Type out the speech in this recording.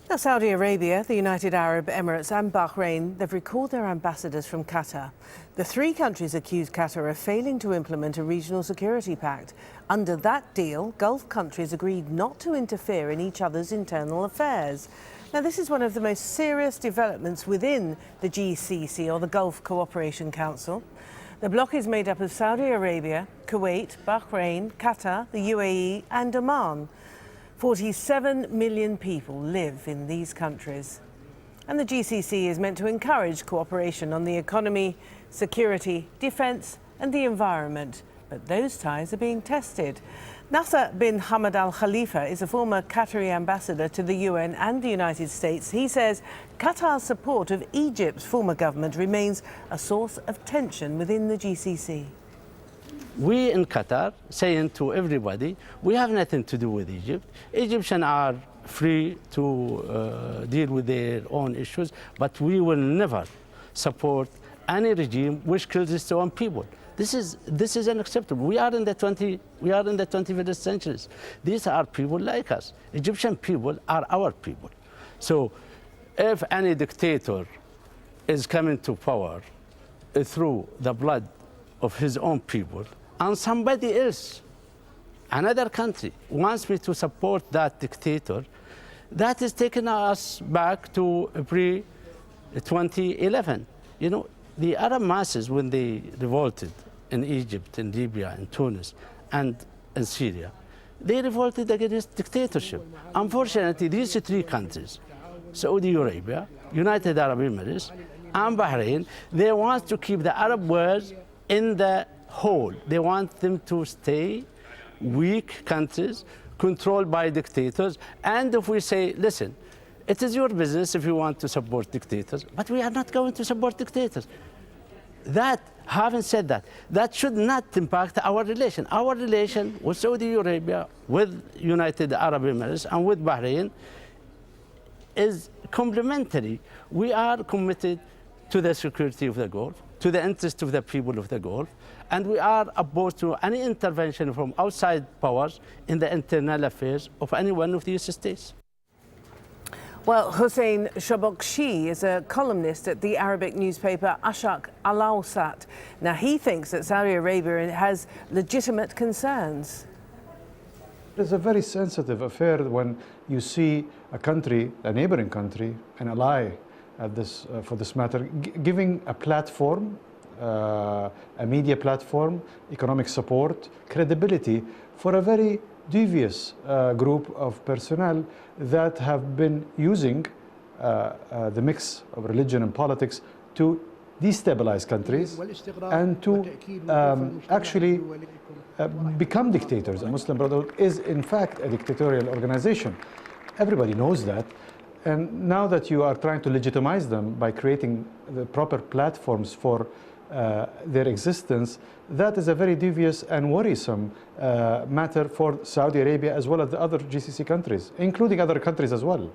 Now, Saudi Arabia, the United Arab Emirates and Bahrain, they've recalled their ambassadors from Qatar. The three countries accuse Qatar of failing to implement a regional security pact. Under that deal, Gulf countries agreed not to interfere in each other's internal affairs. Now, this is one of the most serious developments within the GCC, or the Gulf Cooperation Council. The bloc is made up of Saudi Arabia, Kuwait, Bahrain, Qatar, the UAE and Oman. 47 million people live in these countries. And the GCC is meant to encourage cooperation on the economy, security, defence and the environment. But those ties are being tested. Nasser bin Hamad Al Khalifa is a former Qatari ambassador to the UN and the United States. He says Qatar's support of Egypt's former government remains a source of tension within the GCC. We in Qatar saying to everybody, we have nothing to do with Egypt. Egyptians are free to deal with their own issues, but we will never support any regime which kills its own people. This is unacceptable. We are in the 21st century. These are people like us. Egyptian people are our people. So if any dictator is coming to power through the blood of his own people, and somebody else, another country, wants me to support that dictator, that is taking us back to pre-2011. You know, the Arab masses, when they revolted in Egypt, in Libya, in Tunis, and in Syria, they revolted against dictatorship. Unfortunately, these three countries, Saudi Arabia, United Arab Emirates, and Bahrain, they want to keep the Arab world in the whole. They want them to stay weak countries controlled by dictators. And if we say, listen, it is your business if you want to support dictators, but we are not going to support dictators. Having said that, that should not impact our relation. Our relation with Saudi Arabia, with United Arab Emirates, and with Bahrain is complementary. We are committed to the security of the Gulf, to the interest of the people of the Gulf, and we are opposed to any intervention from outside powers in the internal affairs of any one of these states. Well, Hussein Shobokshi is a columnist at the Arabic newspaper Asharq Alawsat. Now, he thinks that Saudi Arabia has legitimate concerns. It's a very sensitive affair when you see a country, a neighboring country, an ally at this, for this matter, giving a platform, a media platform, economic support, credibility for a very devious group of personnel that have been using the mix of religion and politics to destabilize countries and to actually become dictators. The Muslim Brotherhood is in fact a dictatorial organization. Everybody knows that. And now that you are trying to legitimize them by creating the proper platforms for their existence, that is a very devious and worrisome matter for Saudi Arabia as well as the other GCC countries, including other countries as well.